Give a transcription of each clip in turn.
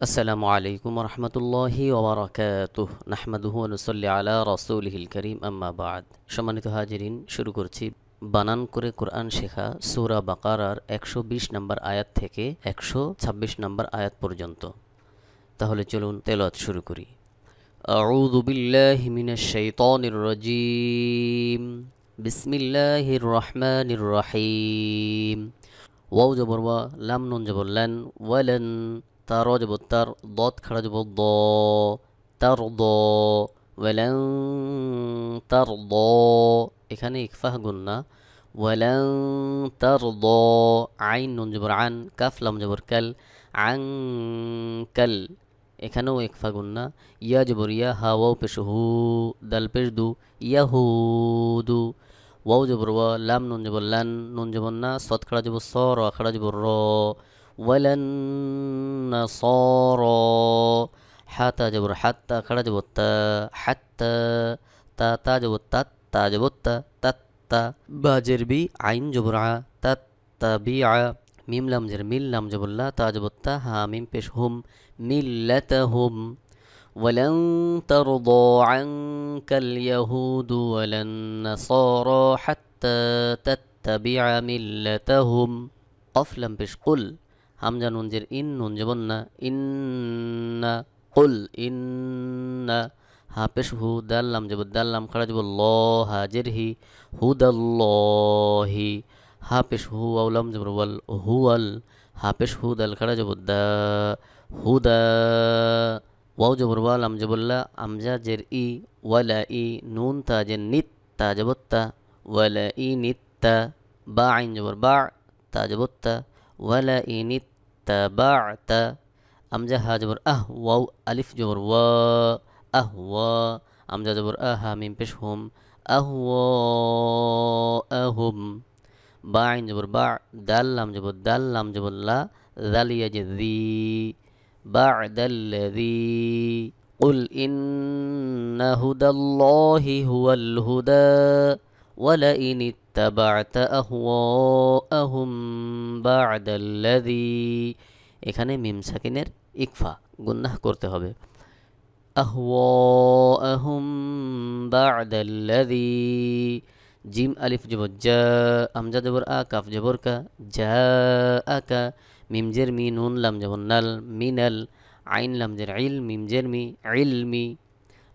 আসসালামু আলাইকুম রহমতুল্লাহি ওবরাকাতুহ নাহমাদুহু ওয়া নুসাল্লি আলা রাসূলিহিল কারীম আম্মা বাদ। সম্মানিত হাজিরিন, শুরু করছি বানান করে কোরআন শেখা সূরা বাকারার 120 নম্বর আয়াত থেকে 126 নম্বর আয়াত পর্যন্ত। তাহলে চলুন তেলাওয়াত শুরু করি। আউযু বিল্লাহি মিনাশ শাইতানির রাজীম। বিসমিল্লাহির রহমানির রহিম। ওয়াও জবর ওয়া, লাম নুন জবর লান, ওয়ালান, তা র জবর তার, দত খাড়া জবর দ, তার দ, ওয়ালান তার দ। এখানে ইকফাহ গুন্না, ওয়ালান তার দ। আইন নুন জবর আন, কাফ লাম জবর কাল, আং কাল। এখানেও ইকফা গুন্না, ইয়া জবর ইয়া, হা ওয়াও পেশ হু, দাল পেশ দু, ইয়াহুদু। ওয়াও জবর ওয়া, লাম নুন জবর লান, নুন জবর না, সদ খাড়া জবর স, র খাড়া জবর র, ওয়ালান নাসার। হা তা জবর হাত, তা খাড়া জবর তা, হাত্তা। তা তা জবর তাত, তা জবর তা, তাত্তা। বা জের বি, আইন জবর আ, তাত্তাবিআ। মিম লাম জের মিল, লাম জবর লা, তা জবর তা, হা মিম পেশ হুম, মিল্লাতাহুম। ولن ترضى عنك اليهود ولا النصارى حتى تتبع ملتهم. قف لم بش قل، همزة ننجر إن ننجبنا إن، قل إن. ها بش هو، دال لم جب دال لم خرج الله هاجره، هدى الله. ها بش هو ولم جبر وال هو ها بش هو دال خرج بدا، هدى. ওয়াও জবর ওয়া, লাম জবর লা, আমজা জের ই, ওয়ালা ই, নুন তা জের নিত, তা জবর তা, ওয়ালা ই নিত্তা। বা আইন জবর বা, তা জবর তা, ওয়ালা ই নিত্তা বা তা। আমজা হা জবর আহ, ওয়াও আলিফ জবর ওয়া, আহ ওয়া। আমজা জবর আহ, হা মিম পেশ হুম, আহ ওয়া আহুম। বা আইন জবর বা, দাল লাম জবর দাল, লাম জবর লা, দালিয়া জে দি, بعد الذي. قل إن هدى الله هو الهدى ولئن اتبعت أهواءهم بعد الذي. এখানে মিম সাকিনের ইকফা গুন্নাহ করতে হবে। أهواءهم بعد الذي। জিম আলিফ জবর জা, আমজা জবর আ, কাফ জবর কা, জা আকা। মিম জের মি, নুন লাম জবর নাল, মিনাল। আইন লাম জের ইল, মিম জের মি, ইলমি।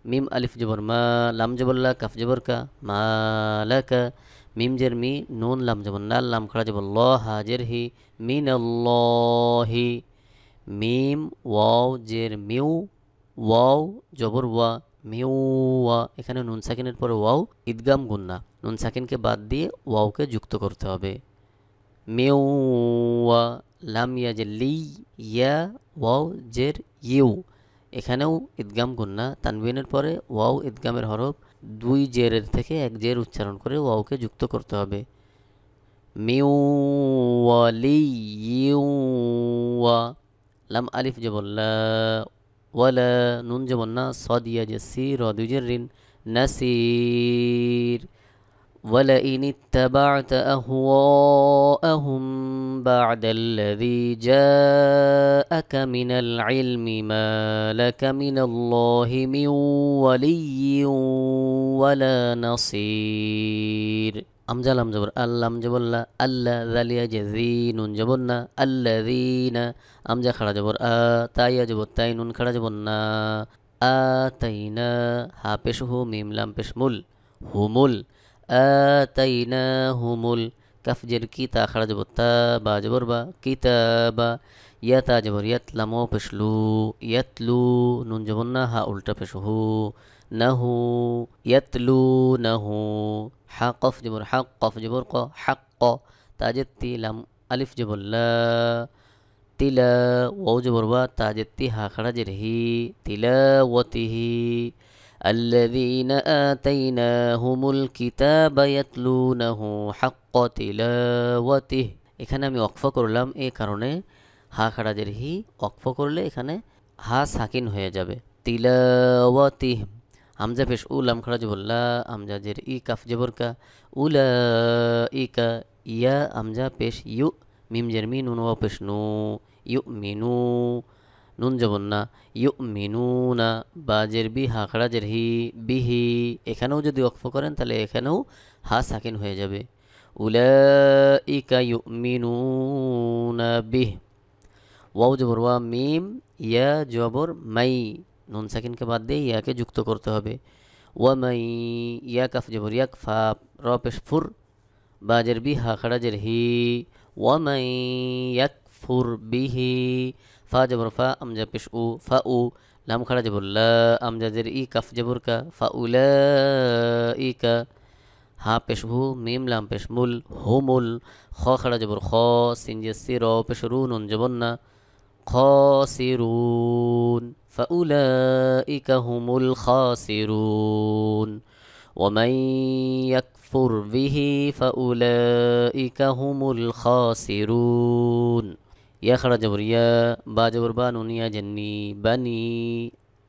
মিম আলিফ জবর মা, লাম জবর লা, কাফ জবর কা, মালাকা। মিম জের মি, নুন লাম জবর নাল, লাম খাড়া জবর ল, হা জের হি, মিনাল্লাহি। মিম ওয়াও জের মিউ, ওয়াও জবর ওয়া, মিউ ওয়া। এখানে নুন সাকিনের পরে ওয়াও ইদগাম গুন্না, নুন সাকিনকে বাদ দিয়ে ওয়াওকে যুক্ত করতে হবে। মিউ ওয়া। লাম ইয়া জের লি, ইয়া ওয়াও জের ইউ। এখানেও ইদগাম গুন্না, তানবিনের পরে ওয়াও ইদগামের হরফ, দুই জেরের থেকে এক জের উচ্চারণ করে ওয়াওকে যুক্ত করতে হবে। মিউ ওয়ালি ইউ ওয়া। লাম আলিফ জবর লা, ওয়ালা, নুন জবর না, সদ ইয়া জের সি, র দুই জের রিন, নাসির। ولئن اتبعت أهواءهم بعد الذي جاءك من العلم ما لك من الله من ولي ولا نصير. আমজা লাম জবর আল্লাম জবল্লা, আল্লাহ জালিয়া জেজি, নুন জবর না, আল্লাযীনা। আমজা খাড়া জবর আ, তাইয়া জবর তাই, নুন খাড়া জবর না, আতাইনা। হা পেশ হু, মিম লাম পেশ মুল, হুমুল। আতাইনাহুমুল। কাফ জের কি, তা খাড়া জবর তা, বা জবর বা, কিতাবা। ইয়া তা জবর ইয়াত, লাম ও পেশ লু, ইয়াতলু। নুন জবর না, হা উল্টা পেশ হু, নাহু, ইয়াতলু নাহু। হা কফ জবর হক, কফ জবর ক, হাক ক। তাজের তি, লাম আলিফ জবর লা, তিলা। ওয়াও জবর ওয়া, তাজের তি, হা খাড়া জের হি, তিলাওয়াতিহি। الذين آتيناهم الكتاب يتلونه حق تلاوته. এখানে আমি ওয়াকফ করলাম এই কারণে, হা খাড়াজের হি ওয়াকফ করলে এখানে হা সাকিন হয়ে যাবে। তিলাওয়াতিহ। হামজা পেশ উ, লাম খাড়া জবর লা, হামজা জের ই, কাফ জবর কা, উলাইকা। ইয়া হামজা পেশ ইউ, মিম জের মি, নুন ওয়া পেশ নু, ইউমিনু। নুন জবর না, ইউমিনুনা, বাজের বি, হা খাড়াজের হি, বিহি। এখানেও যদি ওয়াকফ করেন তাহলে এখানেও হা সাকিন হয়ে যাবে। উলাইকা ইউমিনুনা বিহ। ওয়াও জবর ওয়া, মিম, ইয়া জবর মাই, নুন সাকিনকে বাদ দিয়ে ইয়াকে যুক্ত করতে হবে। ওয়া মাই, ইয়া কাফ জবর ইয়াক, ফা র পেশ ফুর, বাজের বি, হা খাড়াজের হি, ওয়া মাই ইয়াকফুর বিহি, ফা জবর ফা, আমজা পেশ উ, ফা উ, লাম খাড়া জবর লা, আমজাজের ই, কাফ জবর কা, ফা উলাইকা, হা পেশ হু, মিম লাম পেশ মুল, হুমুল, খ খাড়া জবর খ, সিন জে সি, র পেশ রু, নুন জবর না, خاسرون فأولئك هم الخاسرون ومن يكفر به فأولئك هم الخاسرون يا خرج جبر يا، با جبر با، نون يا جني، بني،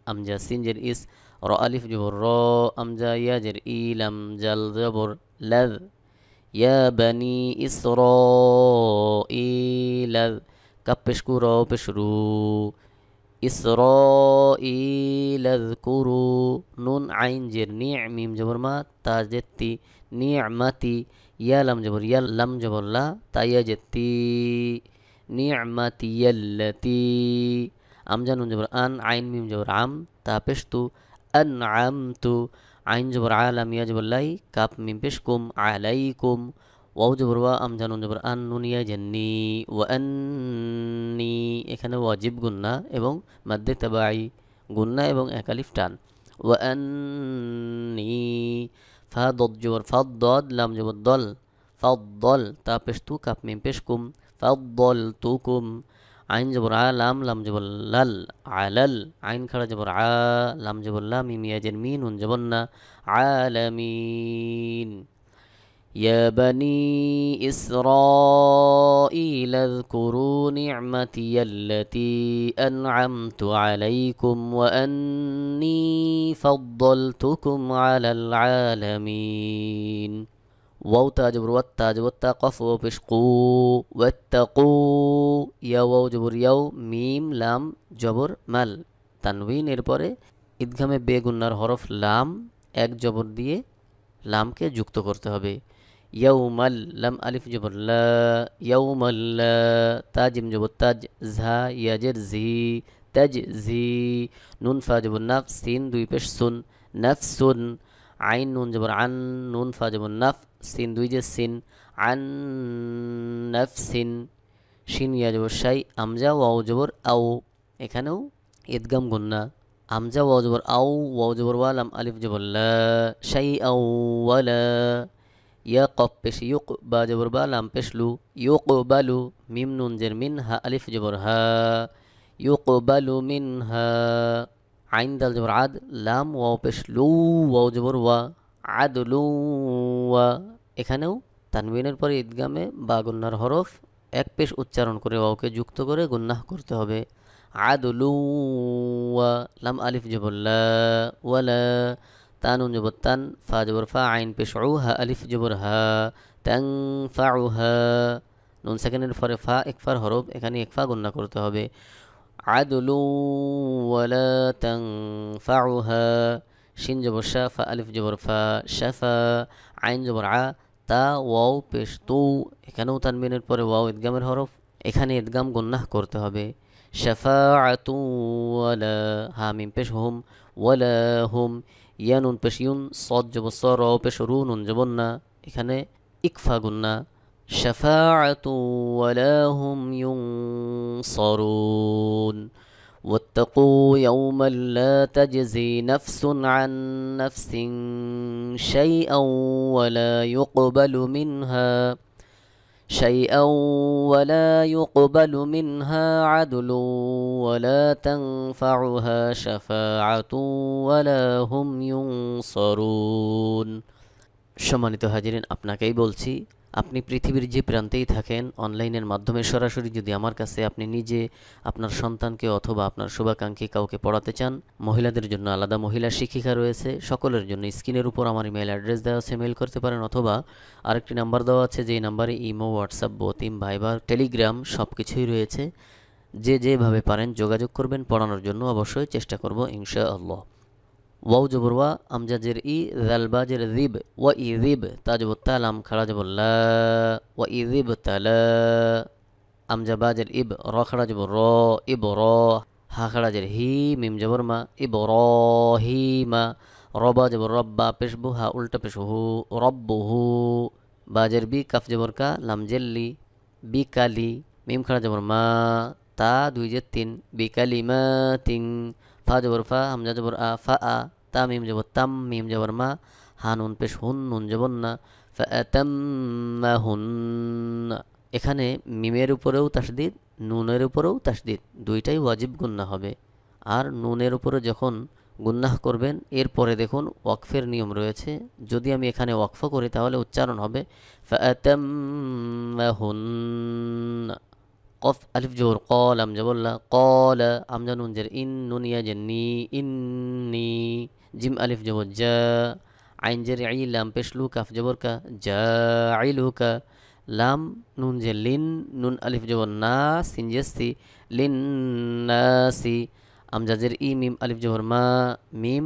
أمجا سنجر إس، را ألف جبر را، أمجا يا جر إي، لم جل جبر لذ، يا بني إسرائيل، কাপ পেশ কু, র পেশ রু, ইসরাঈল আযকুরু, নুন আইন জের নি, মিম জবর মা, তা জের তি, নি'মাতি, ইয়া লাম জবর ইয়া, লাম জবর লা, তা ইয়া জের তি, নি'মাতিয়াল্লাতি, আমজা নুন জবর আন, আইন মিম জবর আম, তা পেশ তু, আনআমতু, আইন জবর আ, লাম ইয়া জবর লাই, কাপ মিম পেশ কুম, আলাইকুম, ওয়াও জবর ওয়া, আমজা নুন জবর আন, নুন ইয়া জান্নি, ওয়া আন্নি, এখানে ওয়াজিব গুন্না এবং মাদ্দে তাবাই গুন্না এবং এক আলিফ টান। ওয়া আন্নি, ফা দদ জবর ফাদ, দদ লাম জবর দল, ফাদ্দল, তা পেশ তু, কাপ মিম পেশ কুম, ফাদ্দলতুকুম, আইন জবর আ, লাম লাম জবর লাল, আলাল, আইন খাড়া জবর আ, লাম জবর লা, মিম ইয়া জের মি, নুন জবর না, আলামিন। يا بني إسرائيل اذكروا نعمتي التي أنعمت عليكم وأني فضلتكم على العالمين واو تا جبر وتا جبر تا قف وبشقو واتقوا يا واو جبر يو ميم لام جبر مل তানবিন এরপরে ইদগামে বেগুন্নার হরফ লাম এক জবর দিয়ে লামকে যুক্ত করতে হবে। ইয়াউমাল, লাম আলিফ জবর লা, ইয়াউমাল লা, তাজিম জবর তাজ, ঝা ইয়াজের জি, তাজ জি, নুন ফা জবর নাফ, সিন দুই পেশ সুন, নাফসুন, আইন নুন জবর আন, নুন ফা জবর নাফ, সিন দুই যে সিন, আন নাফসিন, শিন ইয়া জবর শাই, আমজা ওয়াও জবর আও, এখানেও ইদগাম গুন্না, আমজা ওয়াও জবর আও, ওয়াও জবর ওয়া, লাম আলিফ জবর লা, শাই আও ওয়ালা, ইয়া কফ পেশ ইউক, বা জবর বা, লাম পেশ লু, ইউকবালু, মিম নুন জের মিন, হা আলিফ জবর হা, ইউকবালু মিনহা, আইন দাল জবর আদ, লাম ওয়াও পেশ লু, ওয়াও জবর ওয়া, আদলু ওয়া, এখানেও তানবিনের পরে ঈদগামে বা গুন্নার হরফ এক পেশ উচ্চারণ করে ওয়াওকে যুক্ত করে গুন্নাহ করতে হবে। আদলু ওয়া, লাম আলিফ জবর লা, ওয়ালা, তানুন জবর তান, ফা জবর ফা, আইন পেশ উ, হা আলিফ জবর হা, তানফাউহা, নুন সেকেন্ডের পরে ফা একফার হরফ, এখানে একফা গুন্না করতে হবে। আদলু ওয়ালা তানফাউহা, শিন জবর শা, ফা আলিফ জবর ফা, শাফা, আইন জবর আ, তা ওয়াও পেশ তু, এখানেও তানবিনের পরে ওয়াও ইদগামের হরফ, এখানে ইদগাম গুন্নাহ করতে হবে। শাফাআতু ওয়ালা, হা মিম পেশ হুম, ওয়ালা হুম, ইয়া নুন পেশ ইউন, সদ জবর স, র পেশ রু, নুন জবর না, এখানে ইকফা গুন্না। শাফাআতু ওয়ালা হুম ইউনসারুন واتقوا يوما لا تجزي نفس عن نفس شيئا ولا يقبل منها عدل ولا تنفعها شفاعة ولا هم ينصرون। সম্মানিত হাজিরিন, আপনাকেই বলছি, আপনি পৃথিবীর যে প্রান্তেই থাকেন, অনলাইনের মাধ্যমে সরাসরি যদি আমার কাছে আপনি নিজে আপনার সন্তানকে অথবা আপনার শুভাকাঙ্ক্ষী কাউকে পড়াতে চান, মহিলাদের জন্য আলাদা মহিলা শিক্ষিকা রয়েছে, সকলের জন্য স্ক্রিনের উপর আমার ইমেল অ্যাড্রেস দেওয়া আছে, মেল করতে পারেন, অথবা আরেকটি নাম্বার দেওয়া আছে, যেই নাম্বারে ইমো, হোয়াটসঅ্যাপ, বোতিম, ভাইবার, টেলিগ্রাম সব কিছুই রয়েছে, যে যেভাবে পারেন যোগাযোগ করবেন, পড়ানোর জন্য অবশ্যই চেষ্টা করব ইনশাআল্লাহ। ওয়াও জবর ওয়া, আমজাজের ই, জাল বাজের জিব, ওয়া ই জিব, তা জবর তা, লাম খাড়া জবর লা, ওয়া ই জিব তালা। আমজা বাজের ইব, র খাড়া জবর র, ইব র, হা খাড়া জের হি, মিম জবর মা, ইব র হি মা। রবা জবর রব্বা, পেশবু, হা উল্টা পেশ হু, রব্বু হু। বাজের বি, কাফ জবর কা, লাম জেল্লি, বি কালি, মিম খাড়া জবর মা, তা দুই জের তিন, বি কালি মা তিন। ফা জবর ফা, হামজা জবর আ, ফা আ, তা মিম জবর তাম, মিম জবর মা, হা নুন পেশ হুন, নুন জবর না, ফা হুন। এখানে মিমের উপরেও তাসদিদ, নুনের উপরেও তাসদিদ, দুইটাই ওয়াজিব গুন্না হবে। আর নুনের উপরে যখন গুন্নাহ করবেন, এরপরে দেখুন ওয়াকফের নিয়ম রয়েছে। যদি আমি এখানে ওয়াকফ করি তাহলে উচ্চারণ হবে ফাতাম্মাহুন। কফ আলিফ জবর ক, লাম জবর লা, ক্বালা, আমজা নুন জের ইন, নুন ইয়া জের নি, ইন্নি। জিম আলিফ জবর জা, আইন জের ই, লাম পেশ লু, কাফ জবর কা, জাইলুকা। লাম নুন জের লিন, নুন আলিফ জবর না, সিন জের সি, লিন নাসি। আমজাজের ই, মিম আলিফ জবর মা, মিম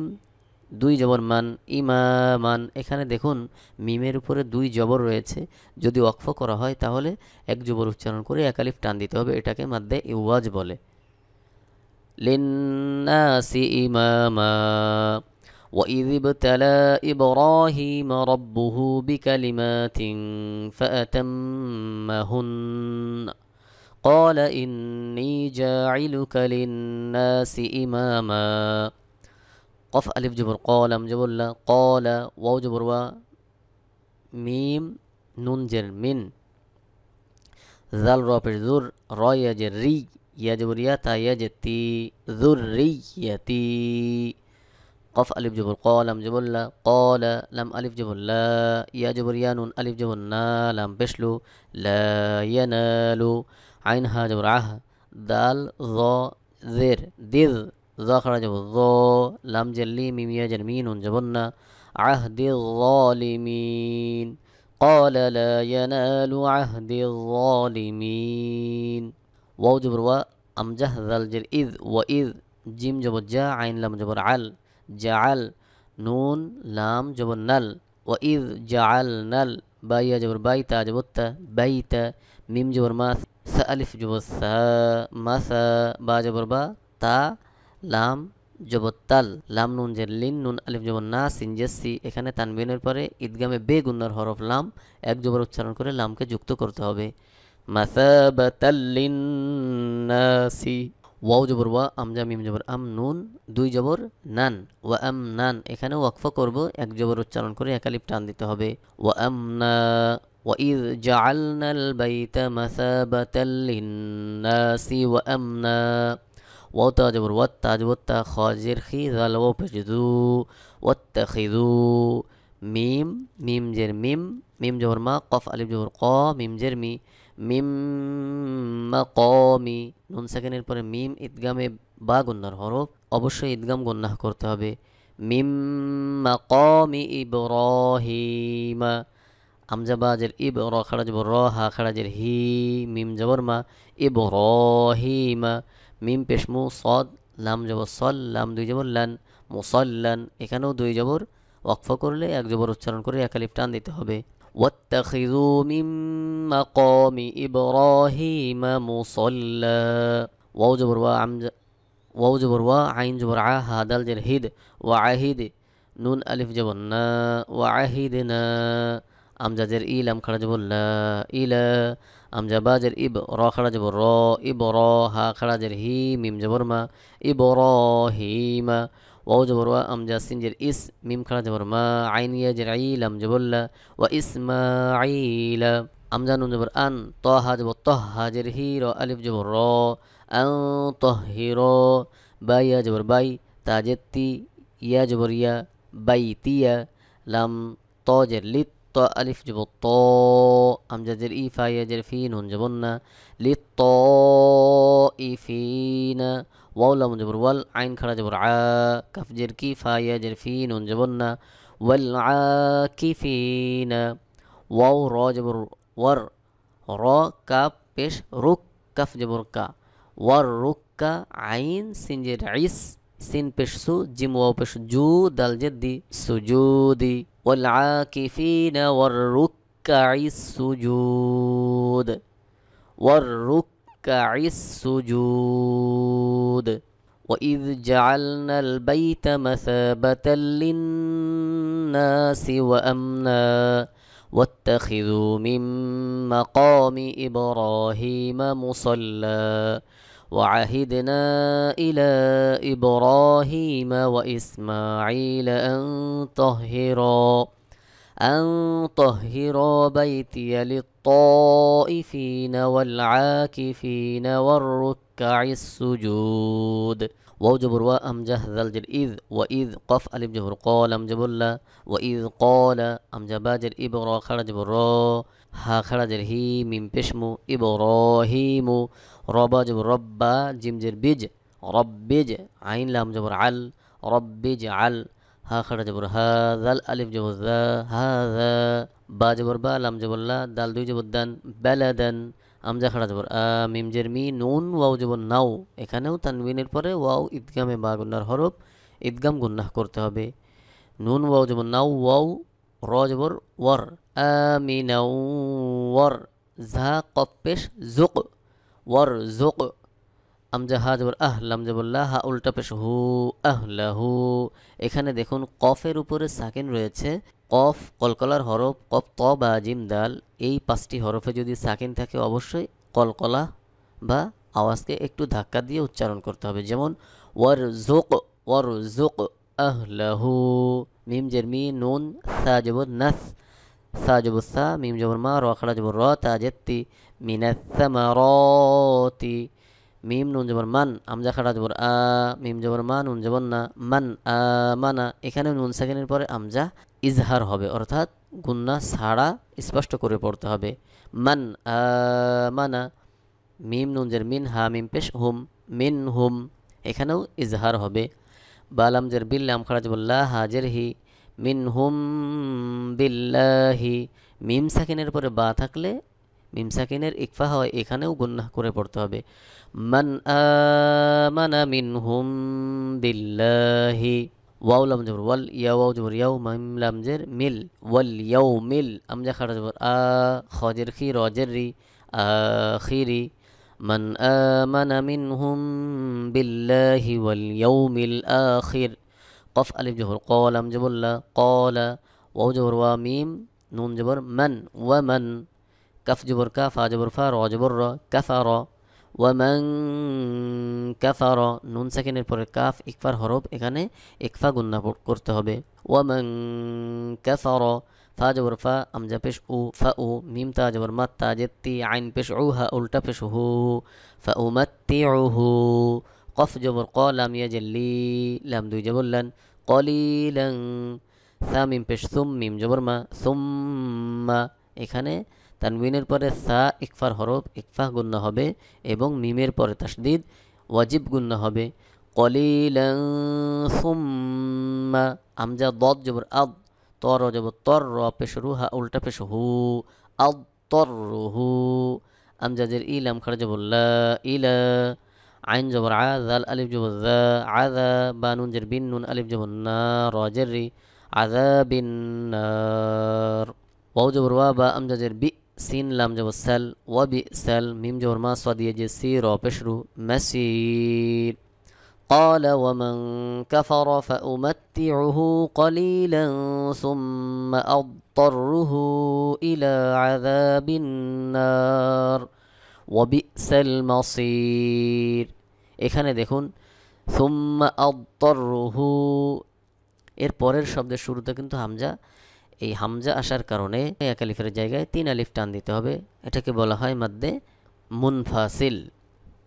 দুই জবর মান, ইমামান। এখানে দেখুন মিমের উপরে দুই জবর রয়েছে। যদি ওয়াকফ করা হয় তাহলে এক জবর উচ্চারণ করে এক আলিফ টান দিতে হবে, এটাকে মাদ্দে ইওয়াজ বলে। লিন্নাসি ইমামা। وإذ ابتلى إبراهيم ربه بكلمات فأتمهن قال إني جاعلك للناس إماما। কফ আলিফ জবর ক, লাম জবর লা, ক্বালা, ওয়াও জবর ওয়া, মিম নুন জের মিন, জাল র পেশ জুর, র ইয়া জের রি, ইয়া জবর ইয়া, তা ইয়া জের তি, যুররিয়াতি। কফ আলিফ জবর ক, লাম জবর লা, ক্বালা, লাম আলিফ জবর লা, ইয়া জবর ইয়া, নুন আলিফ জবর না, লাম পেশ লু, লা ইয়ানালু। আইন হা জবর আহ, দাল য জের দিজ, জ খাড়া জবর জ, লাম জেল্লি, মিম ইয়া জের মি, নুন জবর না, আহদি যালিমিন। قال لا ينال عهد الظالمين। ওয়াও জবর ওয়া, আমজাহ জাল জের ইজ, ওয়া ইজ, জিম জবর জা, আইন লাম জবর আল, জাআল, নুন লাম জবর নাল, ওয়া ইজ জাআল নাল। বা ইয়া জবর বাই, তা জবর তা, বাইতা, মিম জবর মা, সা আলিফ জবর সা, মাসা, বা জবর বা, তা লাম জবর তাল, লাম নুন জের লিন, নুন আলিফ জবর না, সিন জের সি। এখানে তানবিনের পরে ঈদগামে বে গুন্নার হরফ লাম এক জবর উচ্চারণ করে লামকে যুক্ত করতে হবে। মাসাবাতাল লিন্নাসি। ওয়াও জবর ওয়া, আমজা মিম জবর আম, নুন দুই জবর নান, ওয়া আম নান। এখানে ওয়াকফ করব, এক জবর উচ্চারণ করে এক আলিফ টান দিতে হবে। ওয়া আমনা। وإذ جعلنا البيت مثابة للناس وأمنا। ওয়াও তা জবর ওয়াত, তা জবর তা, খ জের খি, জাল ওয়াও পেশ জু, ওয়াত্তাখিযু। মিম মিম জের মিম, মিম জবর মা, কফ আলিফ জবর ক, মিম জের মি, মিম মাকামি। নুন সেকেন্ডের পরে মিম ঈদগামে বা গুন্নার হরফ, অবশ্যই ঈদগাম গুন্নাহ করতে হবে। মিম মাকামি ইব্রাহিমা। আমজা বা জের ইব, র খাড়া জবর র, হা খাড়া জের হি, মিম জবর মা, ইব্রাহিমা। মিম পেশমু, সদ লাম জবর সল, লাম দুই জবর লান, মুসল্লান। এখানেও দুই জবর, ওয়াকফ করলে এক জবর উচ্চারণ করে এক আলিফ টান দিতে হবে। ওয়াত্তাখিযু মিন মাকামি ইব্রাহিমা মুসাল্লা। ওয়াও জবর ওয়া, আমজা ওয়াও জবর ওয়া, আইন জবর আ, হা দাল জের হিদ, ওয়া আহিদ, নুন আলিফ জবর না, ওয়া আহিদনা। আমজাজের ই, লাম খাড়া জবর লা, ইলা। আমজা বাজের ইব, র খাড়া জবর র, ইব র, হা খাড়া জের হি, মিম জবর মা, ইব র হিমা। ওয়াও জবর ওয়া, আমজা সিন জের ইস, মিম খাড়া জবর মা, আইন ইয়া জের ই, লাম জবর লা, ওয়া ইসমাঈলা। আমজা নুন জবর আন, ত হা জবর তহ, হা জের হি, র আলিফ জবর র, আন তহির। বা ইয়া জবর বাই, তা জের তি, ইয়া জবর ইয়া, বাইতিয়া। লাম ত জের লিত, ত আলিফ জবর ত, আমজা জের ই, ফা ইয়া জের ফি, নুন জবর না, লিত ত ইফিনা। ওয়াও লাম জবর ওয়াল, আইন খাড়া জবর আ, কাফ জের কি, ফা ইয়া জের ফি, নুন জবর না, ওয়াল আকিফিনা। ওয়াও র জবর ওয়ার, র কাপ পেশ রুক, কাফ জবর কা, ওয়ার রুক্কা আইন সিনজের ইস সিন পেশ সু জিম ওয়াও পেশ জু দাল জেদ্দি সুজুদি ওয়াল আকিফিনা ওয়ার রুক্কা ইস সুজুদ ওয়ার রুক্কা ইস সুজুদ وإذ جعلنا البيت مثابة للناس وأمنا واتخذوا من مقام إبراهيم مصلى وعهدنا إلى إبراهيم وإسماعيل أن طهرا بيتي للطائفين والعاكفين والركع السجود واو جبر وأمجه ذا الجر إذ وإذ قف ألف جبر قال أمجب الله وإذ قال أمجب باجر إبرا خرج جبر ها خرج هي من بشمو إبراهيم ربا جبر ربا جيم جر بيج ربج عين لام جبر عل ربج عل ها خرج جبر هذا الألف جبر ذا هذا با جبر با لام جبر لا دال দুই জবর দান বালাদান আমজা খাড়া জবর মিম জের মি নুন ওয়াও জবর নাও এখানেও তানবিনের পরে ওয়াও ইদগামে বা গুন্নার হরফ ইদগাম গুন্নাহ করতে হবে নুন ওয়াও জবর নাও ওয়াও র জবর ওয়ার আমিনাও ওয়ার জা কফ পেশ জুক ওয়ার জুক আমজা হা জবর লাম জবর লা হা উল্টা পেশ হু লাহু এখানে দেখুন কফের উপরে সাকিন রয়েছে কফ কলকলার হরফ কফ ত বা জিম দাল এই পাঁচটি হরফে যদি সাকিন থাকে অবশ্যই কলকলা বা আওয়াজকে একটু ধাক্কা দিয়ে উচ্চারণ করতে হবে যেমন ওয়ার জুক আহলাহু মিম জের মি নুন সা জবর নাস সা জবর সা মিম জবর মা র খাড়া জবর র তা জেত্তি মিনাস সামারাতি মিম নুন জবর মান আমজা খাড়া জবর মিম জবর মা নুন জবর না মান মানা এখানে নুন সাকিনের পরে আমজা ইজহার হবে অর্থাৎ গুন্না ছাড়া স্পষ্ট করে পড়তে হবে মান মানা মিম নুন জের মিন হা মিম পেশ হুম মিন হুম এখানেও ইজহার হবে বালাম জের বিল্লাম খাড়া জবর লা হাজের হি মিন হুম বিল্লাহি মিম সাকিনের পরে বা থাকলে মিম সাকিনের ইকফা হয় এখানেও গুন্নাহ করে পড়তে হবে মান আমানা মিনহুম বিল্লাহি ওয়াও লাম জবর ওয়াল ইয়া ওয়াও জবর ইয়াও মিম লাম জের মিল ওয়াল ইয়াউমিল আমজা খাড়া জবর খজের খি রজের রি আখিরি মান আমানা মিনহুম বিল্লাহি ওয়াল ইয়াউমিল আখির কফ আলিফ জবর ক লাম জবর লা ক্বালা ওয়াও জবর ওয়া মিম নুন জবর মান ওয়া মান কাফ জবর কা ফা জবর ফা র জবর র কাফার ওয়ামান কাফার নুন সাকিনের পরে কাফ ইকফার হরফ এখানে ইকফা গুন্না করতে হবে ওয়ামান কাফার ফা জবর ফা আমজা পেশ উ ফা উ মিম তা জবর মাত তা জেত্তি আইন পেশ উ হা উল্টা পেশ হু ফা উমাত্তিউহু কফ জবর ক লাম ইয়াজল্লি লাম দুই জবর লান কলিলান সা মিম পেশ সুম মিম জবর মা সুম্মা এখানে তানবিনের পরে সা ইকফার হরফ ইকফা গুন্না হবে এবং মিমের পরে তাসদিদ ওয়াজিব গুন্না হবে কলিলান সুম্মা আমজা দদ জবর আদ তর জবর তর র পেশ রু হা উল্টা পেশ হু আদ তর হু আমজা জের ইলাম খাড়া জবর লা ইলা আইন জবর আ জাল আলিফ জবর যা আযা বা নুন জের বিন নুন আলিফ জবর না র জের রি আযাবিন নার ওয়াও জবর ওয়া বা আমজা জের বি সিন লাম জবর সাল ওয়া বি সাল মিম জবর মা সাদিয়া যে সি র পেশরু মাসির قال ومن كفر فأمتعه قليلا ثم أضطره إلى عذاب النار وبئس المصير এখানে দেখুন ثم أضطره এর পরের শব্দের শুরুতে কিন্তু হামজা এই হামজা আসার কারণে এক আলিফের জায়গায় তিন আলিফ টান দিতে হবে এটাকে বলা হয় মাদ্দে মুনফাসিল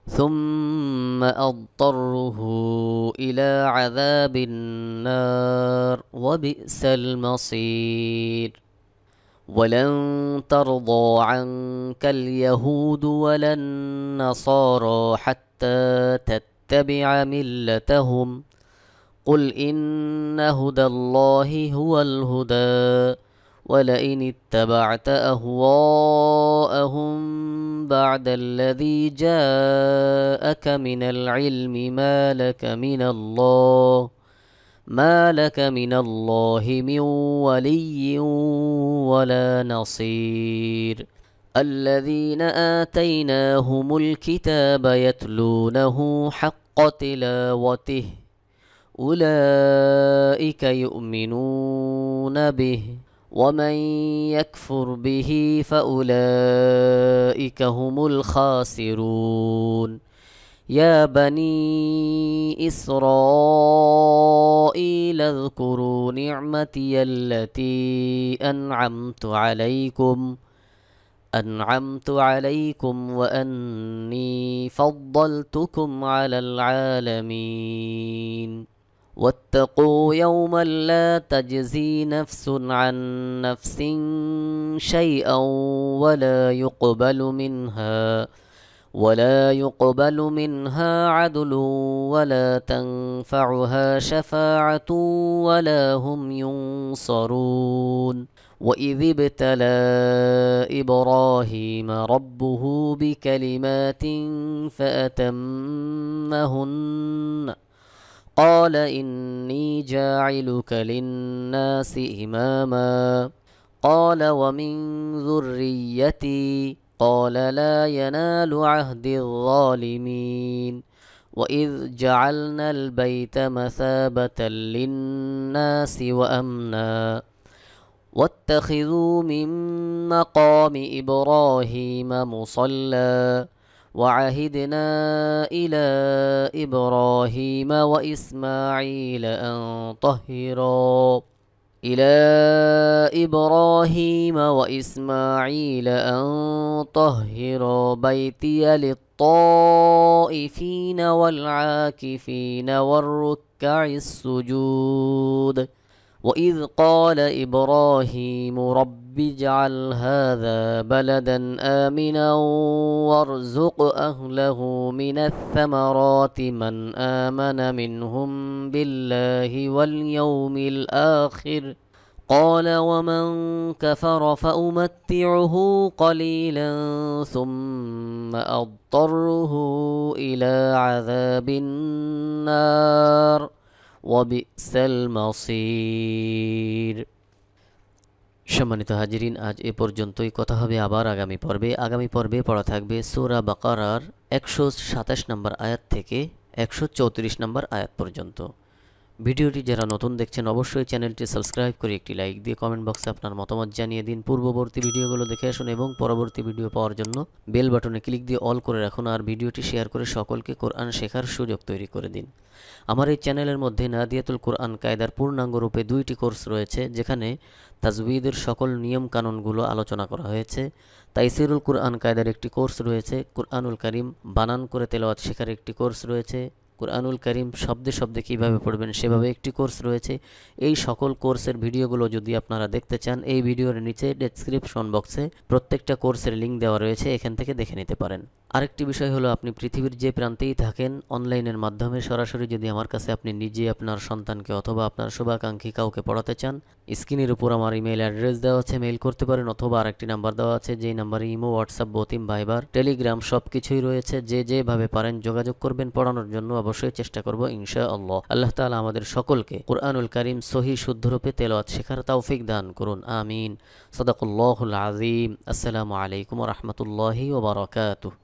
ثم أضطره إلى عذاب النار وبئس المصير ولن ترضى عنك اليهود ولا النصارى حتى تتبع ملتهم قل إن هدى الله هو الهدى ولئن اتبعت أهواءهم بعد الذي جاءك من العلم ما لك من الله من ولي ولا نصير الذين آتيناهم الكتاب يتلونه حق تلاوته أولئك يؤمنون به ومن يكفر به فأولئك هم الخاسرون يا بني إسرائيل اذكروا نعمتي التي أنعمت عليكم وأني فضلتكم على العالمين واتقوا يوما لا تجزي نفس عن نفس شيئا ولا يقبل منها عدل ولا تنفعها شفاعة ولا هم ينصرون وإذ ابتلى إبراهيم ربه بكلمات فأتمهن قال إني جاعلك للناس إماما قال ومن ذريتي قال لا ينال عهد الظالمين وإذ جعلنا البيت مثابة للناس وأمنا واتخذوا من مقام إبراهيم مصلى وعهدنا إلى إبراهيم وإسماعيل أن طهرا بيتي للطائفين والعاكفين والركع السجود وإذ قال إبراهيم رب اجعل هذا بلدا آمنا وارزق أهله من الثمرات من آمن منهم بالله واليوم الآخر قال ومن كفر فأمتعه قليلا ثم أضطره إلى عذاب النار ওয়াবিসাল মাসির। সম্মানিত হাজিরিন, আজ এ পর্যন্তই। কথা হবে আবার আগামী পর্বে পড়া থাকবে সূরা বাকারার 127 নম্বর আয়াত থেকে 134 নম্বর আয়াত পর্যন্ত। ভিডিওটি যারা নতুন দেখছেন অবশ্যই চ্যানেলটি সাবস্ক্রাইব করে একটি লাইক দিয়ে কমেন্ট বক্সে আপনার মতামত জানিয়ে দিন। পূর্ববর্তী ভিডিওগুলো দেখে আসুন এবং পরবর্তী ভিডিও পাওয়ার জন্য বেল বাটনে ক্লিক দিয়ে অল করে রাখুন। আর ভিডিওটি শেয়ার করে সকলকে কোরআন শেখার সুযোগ তৈরি করে দিন। আমার এই চ্যানেলের মধ্যে নাদিয়াতুল কোরআন কায়দার পূর্ণাঙ্গ রূপে 2টি কোর্স রয়েছে, যেখানে তাজউইদের সকল নিয়ম কানুনগুলো আলোচনা করা হয়েছে। তাইসিরুল কোরআন কায়দার একটি কোর্স রয়েছে, কুরআনুল কারীম বানান করে তেলাওয়াত শেখার একটি কোর্স রয়েছে, কুরআনুল কারীম শব্দে শব্দে কীভাবে পড়বেন সেভাবে একটি কোর্স রয়েছে। এই সকল কোর্সের ভিডিওগুলো যদি আপনারা দেখতে চান, এই ভিডিওর নিচে ডেসক্রিপশন বক্সে প্রত্যেকটা কোর্সের লিঙ্ক দেওয়া রয়েছে, এখান থেকে দেখে নিতে পারেন। আরেকটি বিষয় হলো, আপনি পৃথিবীর যে প্রান্তেই থাকেন অনলাইনের মাধ্যমে সরাসরি যদি আমার কাছে আপনি নিজে আপনার সন্তানকে অথবা আপনার শুভাকাঙ্ক্ষী কাউকে পড়াতে চান, স্ক্রিনের উপর আমার ইমেল অ্যাড্রেস দেওয়া আছে, মেইল করতে পারেন। অথবা আরেকটি নাম্বার দেওয়া আছে, যেই নাম্বারে ইমো, হোয়াটসঅ্যাপ, বতিম, ভাইবার, টেলিগ্রাম সব কিছুই রয়েছে। যেভাবে পারেন যোগাযোগ করবেন, পড়ানোর জন্য অবশ্যই চেষ্টা করব ইনশাআল্লাহ। আল্লাহ তাআলা আমাদের সকলকে কুরআনুল কারীম সহিহ শুদ্ধরূপে তেলাওয়াত শেখার তৌফিক দান করুন, আমিন। সাদাকাল্লাহুল আযীম। আসসালামু আলাইকুম ওয়া রাহমাতুল্লাহি ওয়া বারাকাতুহু।